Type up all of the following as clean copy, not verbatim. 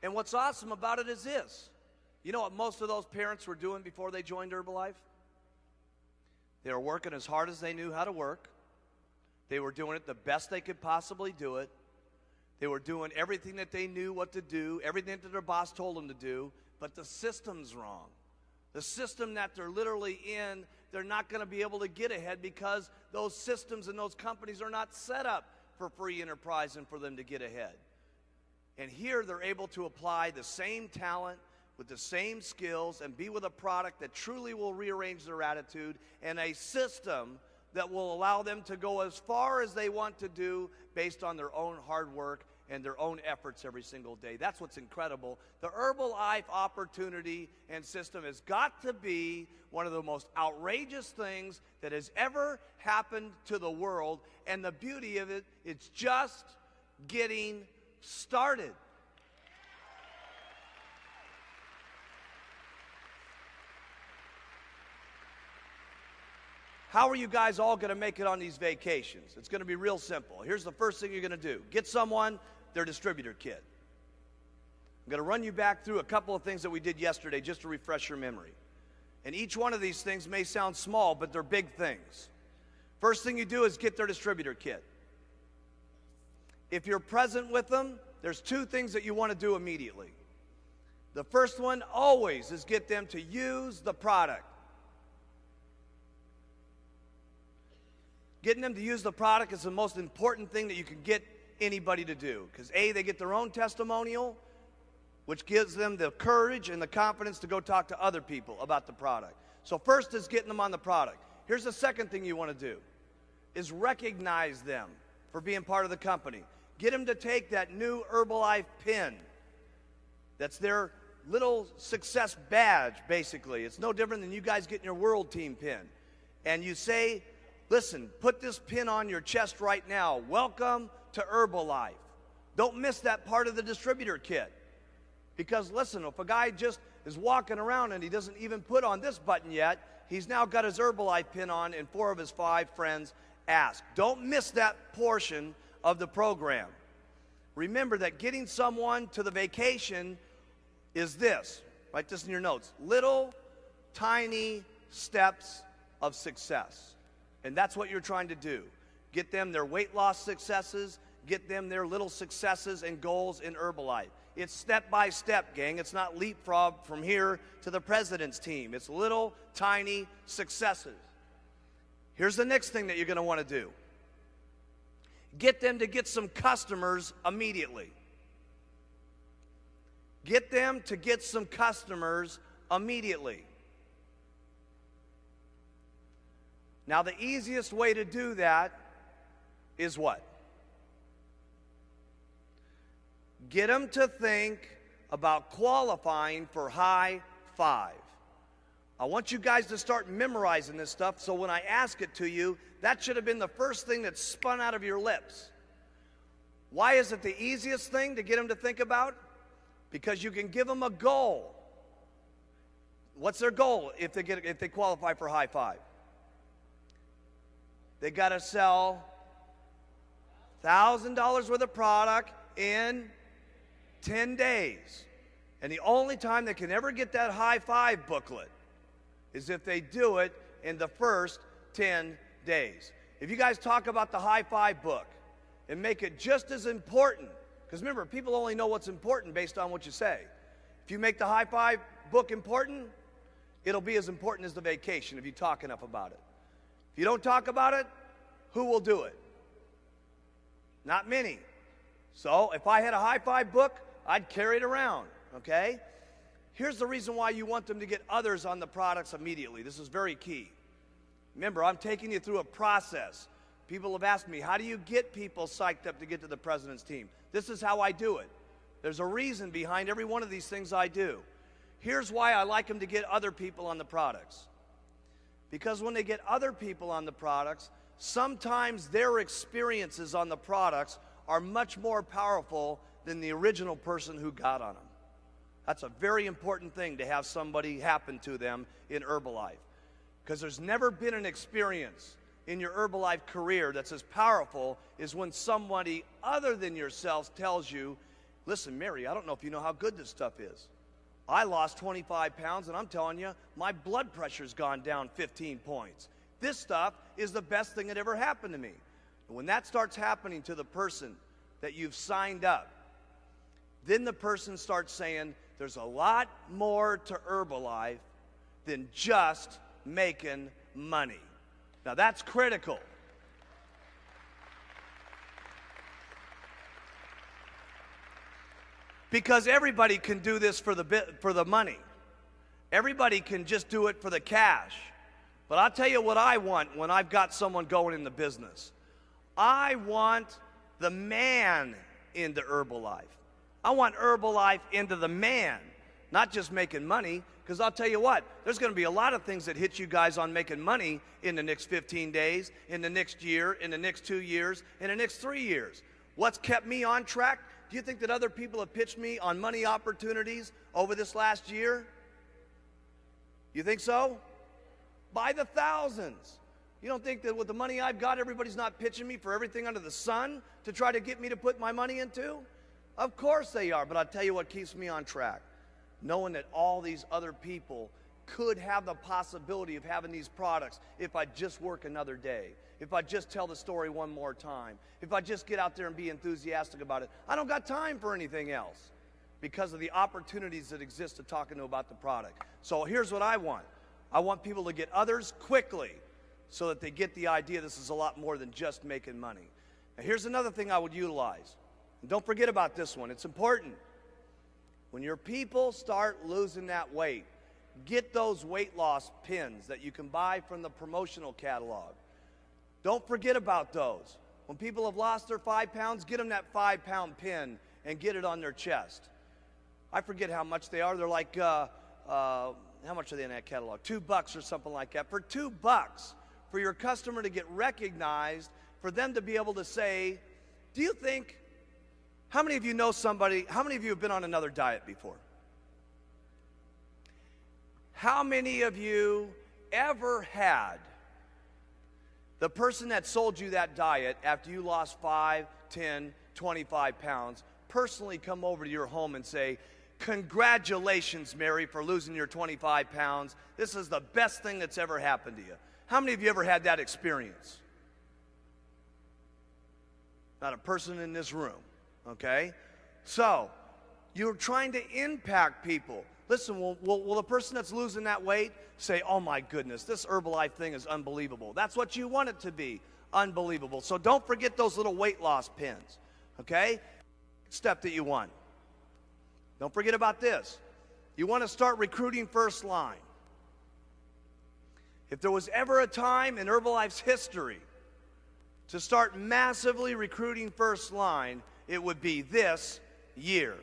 And what's awesome about it is this. You know what most of those parents were doing before they joined Herbalife? They were working as hard as they knew how to work. They were doing it the best they could possibly do it. They were doing everything that they knew what to do, everything that their boss told them to do, but the system's wrong. The system that they're literally in, they're not going to be able to get ahead because those systems and those companies are not set up for free enterprise and for them to get ahead. And here they're able to apply the same talent with the same skills and be with a product that truly will rearrange their attitude and a system that will allow them to go as far as they want to do based on their own hard work and their own efforts every single day. That's what's incredible. The Herbalife opportunity and system has got to be one of the most outrageous things that has ever happened to the world. And the beauty of it, it's just getting started. How are you guys all going to make it on these vacations? It's going to be real simple. Here's the first thing you're going to do. Get someone their distributor kit. I'm going to run you back through a couple of things that we did yesterday just to refresh your memory. And each one of these things may sound small, but they're big things. First thing you do is get their distributor kit. If you're present with them, there's two things that you want to do immediately. The first one always is get them to use the product. Getting them to use the product is the most important thing that you can get anybody to do. Because A, they get their own testimonial, which gives them the courage and the confidence to go talk to other people about the product. So first is getting them on the product. Here's the second thing you want to do, is recognize them for being part of the company. Get them to take that new Herbalife pin. That's their little success badge, basically. It's no different than you guys getting your world team pin. And you say, listen, put this pin on your chest right now. Welcome to Herbalife. Don't miss that part of the distributor kit. Because listen, if a guy just is walking around and he doesn't even put on this button yet, he's now got his Herbalife pin on and 4 of his 5 friends ask. Don't miss that portion of the program. Remember that getting someone to the vacation is this. Write this in your notes. Little, tiny steps of success. And that's what you're trying to do. Get them their weight loss successes, get them their little successes and goals in Herbalife. It's step by step, gang. It's not leapfrog from here to the president's team. It's little, tiny successes. Here's the next thing that you're going to want to do. Get them to get some customers immediately. Get them to get some customers immediately. Now, the easiest way to do that is what? Get them to think about qualifying for high five. I want you guys to start memorizing this stuff, so when I ask it to you, that should have been the first thing that spun out of your lips. Why is it the easiest thing to get them to think about? Because you can give them a goal. What's their goal if they qualify for high five? They got to sell $1,000 worth of product in 10 days. And the only time they can ever get that high five booklet is if they do it in the first 10 days. If you guys talk about the high five book and make it just as important, because remember, people only know what's important based on what you say. If you make the high five book important, it'll be as important as the vacation if you talk enough about it. If you don't talk about it, who will do it? Not many. So if I had a high five book, I'd carry it around, okay? Here's the reason why you want them to get others on the products immediately. This is very key. Remember, I'm taking you through a process. People have asked me, how do you get people psyched up to get to the president's team? This is how I do it. There's a reason behind every one of these things I do. Here's why I like them to get other people on the products. Because when they get other people on the products, sometimes their experiences on the products are much more powerful than the original person who got on them. That's a very important thing to have somebody happen to them in Herbalife. Because there's never been an experience in your Herbalife career that's as powerful as when somebody other than yourself tells you, Listen, Mary, I don't know if you know how good this stuff is. I lost 25 pounds, and I'm telling you, my blood pressure's gone down 15 points. This stuff is the best thing that ever happened to me. And when that starts happening to the person that you've signed up, then the person starts saying, there's a lot more to Herbalife than just making money. Now that's critical. Because everybody can do this for the money. Everybody can just do it for the cash. But I'll tell you what I want when I've got someone going in the business. I want the man into Herbalife. I want Herbalife into the man, not just making money. Because I'll tell you what, there's going to be a lot of things that hit you guys on making money in the next 15 days, in the next year, in the next 2 years, in the next 3 years. What's kept me on track? Do you think that other people have pitched me on money opportunities over this last year? You think so? By the thousands. You don't think that with the money I've got, everybody's not pitching me for everything under the sun to try to get me to put my money into? Of course they are, but I'll tell you what keeps me on track. Knowing that all these other people could have the possibility of having these products if I just work another day, if I just tell the story one more time, if I just get out there and be enthusiastic about it. I don't got time for anything else because of the opportunities that exist to talk to them about the product. So here's what I want. I want people to get others quickly so that they get the idea this is a lot more than just making money. Now here's another thing I would utilize. And don't forget about this one. It's important. When your people start losing that weight, get those weight loss pins that you can buy from the promotional catalog. Don't forget about those. When people have lost their 5 pounds, get them that 5-pound pin and get it on their chest. I forget how much they are. They're like, how much are they in that catalog? $2 or something like that. For $2, for your customer to get recognized, for them to be able to say, do you think, how many of you know somebody, how many of you have been on another diet before? How many of you ever had the person that sold you that diet after you lost 5, 10, 25 pounds personally come over to your home and say, congratulations, Mary, for losing your 25 pounds. This is the best thing that's ever happened to you. How many of you ever had that experience? Not a person in this room, okay? So, you're trying to impact people. Listen, will the person that's losing that weight say, oh my goodness, this Herbalife thing is unbelievable. That's what you want it to be, unbelievable. So don't forget those little weight loss pins, okay? Step that you want. Don't forget about this. You want to start recruiting first line. If there was ever a time in Herbalife's history to start massively recruiting first line, it would be this year.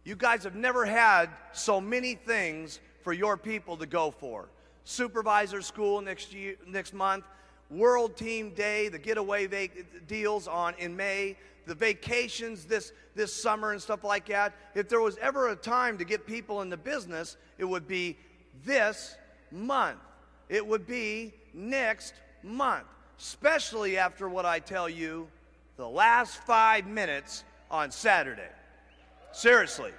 You guys have never had so many things for your people to go for. Supervisor school next month, World Team Day, the getaway deals in May, the vacations this summer and stuff like that. If there was ever a time to get people in the business, it would be this month. It would be next month, especially after what I tell you the last 5 minutes on Saturday. Seriously.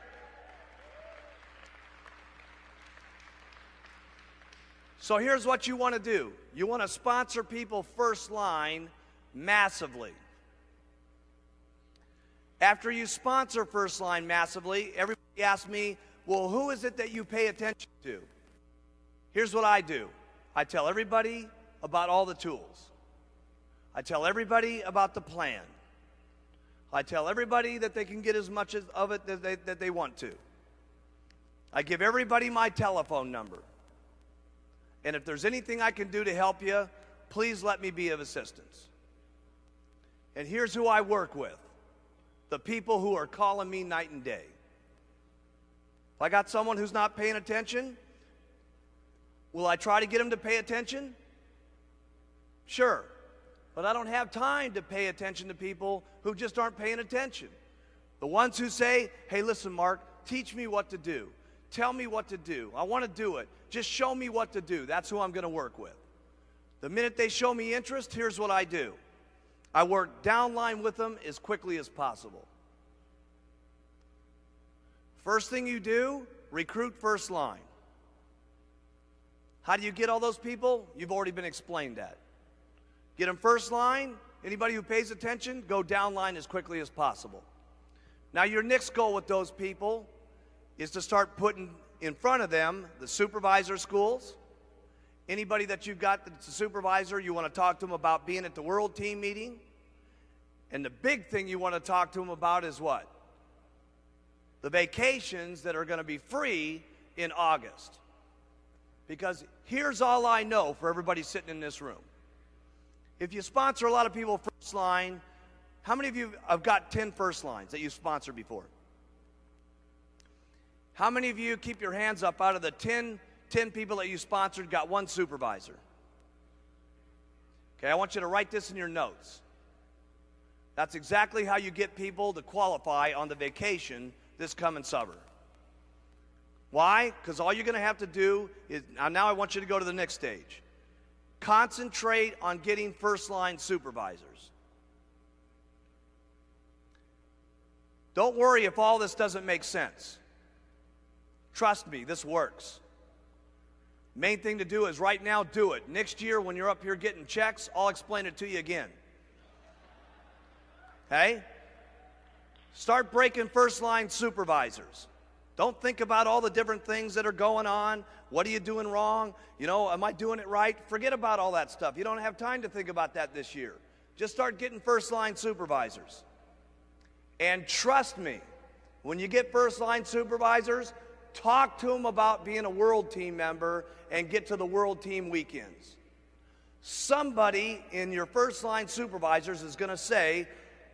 So here's what you want to do. You want to sponsor people first line massively. After you sponsor first line massively, everybody asks me, well, who is it that you pay attention to? Here's what I do. I tell everybody about all the tools. I tell everybody about the plan. I tell everybody that they can get as much of it that they want to. I give everybody my telephone number. And if there's anything I can do to help you, please let me be of assistance. And here's who I work with. The people who are calling me night and day. If I got someone who's not paying attention, will I try to get them to pay attention? Sure. But I don't have time to pay attention to people who just aren't paying attention. The ones who say, hey, listen, Mark, teach me what to do. Tell me what to do. I want to do it. Just show me what to do. That's who I'm going to work with. The minute they show me interest, here's what I do. I work downline with them as quickly as possible. First thing you do, recruit first line. How do you get all those people? You've already been explained that. Get them first line. Anybody who pays attention, go down line as quickly as possible. Now your next goal with those people is to start putting in front of them the supervisor schools. Anybody that you've got that's a supervisor, you want to talk to them about being at the World Team meeting. And the big thing you want to talk to them about is what? The vacations that are going to be free in August. Because here's all I know for everybody sitting in this room. If you sponsor a lot of people first line, how many of you have got 10 first lines that you've sponsored before? How many of you, keep your hands up, out of the 10 people that you sponsored, got one supervisor? Okay, I want you to write this in your notes. That's exactly how you get people to qualify on the vacation this coming summer. Why? Because all you're going to have to do is, now I want you to go to the next stage. Concentrate on getting first-line supervisors. Don't worry if all this doesn't make sense. Trust me, this works. Main thing to do is right now do it. Next year when you're up here getting checks, I'll explain it to you again. Okay? Start breaking first-line supervisors. Don't think about all the different things that are going on. What are you doing wrong? You know, am I doing it right? Forget about all that stuff. You don't have time to think about that this year. Just start getting first-line supervisors. And trust me, when you get first-line supervisors, talk to them about being a World Team member and get to the World Team weekends. Somebody in your first-line supervisors is going to say,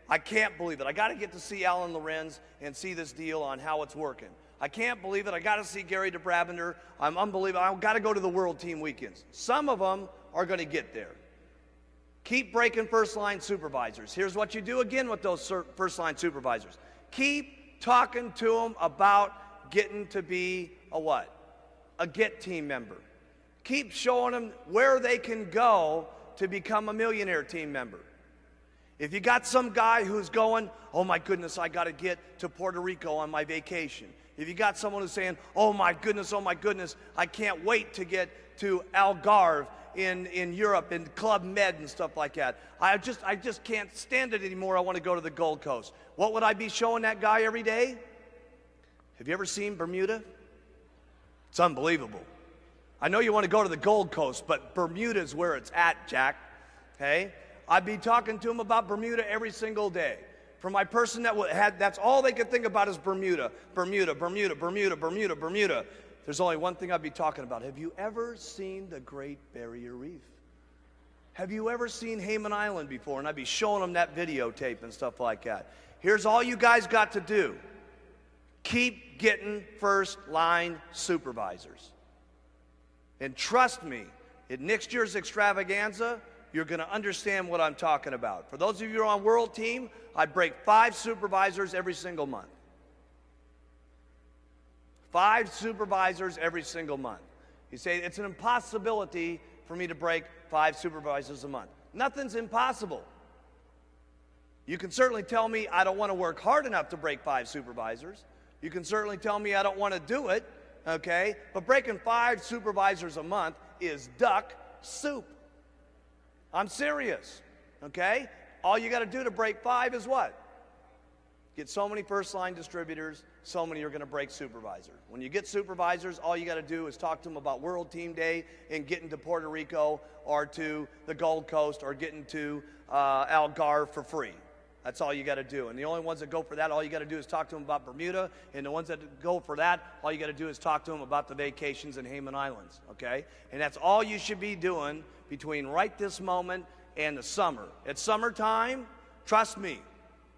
I can't believe it. I got to get to see Alan Lorenz and see this deal on how it's working. I can't believe it. I got to see Gary DeBravender. I'm unbelievable. I've got to go to the World Team weekends. Some of them are going to get there. Keep breaking first-line supervisors. Here's what you do again with those first-line supervisors. Keep talking to them about getting to be a what? A Get Team member. Keep showing them where they can go to become a Millionaire Team member. If you got some guy who's going, oh my goodness, I got to get to Puerto Rico on my vacation. If you got someone who's saying, oh my goodness, I can't wait to get to Algarve in Europe, in Club Med and stuff like that. I just can't stand it anymore. I want to go to the Gold Coast. What would I be showing that guy every day? Have you ever seen Bermuda? It's unbelievable. I know you want to go to the Gold Coast, but Bermuda's where it's at, Jack. Okay? I'd be talking to him about Bermuda every single day. For my person that's all they could think about is Bermuda. There's only one thing I'd be talking about. Have you ever seen the Great Barrier Reef? Have you ever seen Hayman Island before? And I'd be showing them that videotape and stuff like that. Here's all you guys got to do. Keep getting first-line supervisors. And trust me, at next year's extravaganza, you're going to understand what I'm talking about. For those of you who are on World Team, I'd break 5 supervisors every single month. 5 supervisors every single month. You say, it's an impossibility for me to break 5 supervisors a month. Nothing's impossible. You can certainly tell me I don't want to work hard enough to break 5 supervisors. You can certainly tell me I don't want to do it, okay? But breaking 5 supervisors a month is duck soup. I'm serious, okay? All you got to do to break 5 is what? Get so many first-line distributors, so many are going to break supervisors. When you get supervisors, all you got to do is talk to them about World Team Day and getting to Puerto Rico or to the Gold Coast or getting to Algarve for free. That's all you got to do. And the only ones that go for that, all you got to do is talk to them about Bermuda. And the ones that go for that, all you got to do is talk to them about the vacations in Hayman Islands, okay? And that's all you should be doing between right this moment and the summer. At summertime, trust me,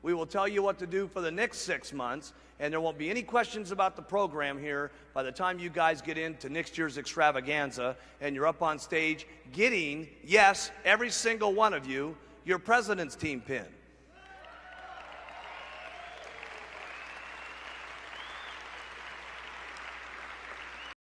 we will tell you what to do for the next 6 months, and there won't be any questions about the program here by the time you guys get into next year's extravaganza and you're up on stage getting, yes, every single one of you, your President's Team pin.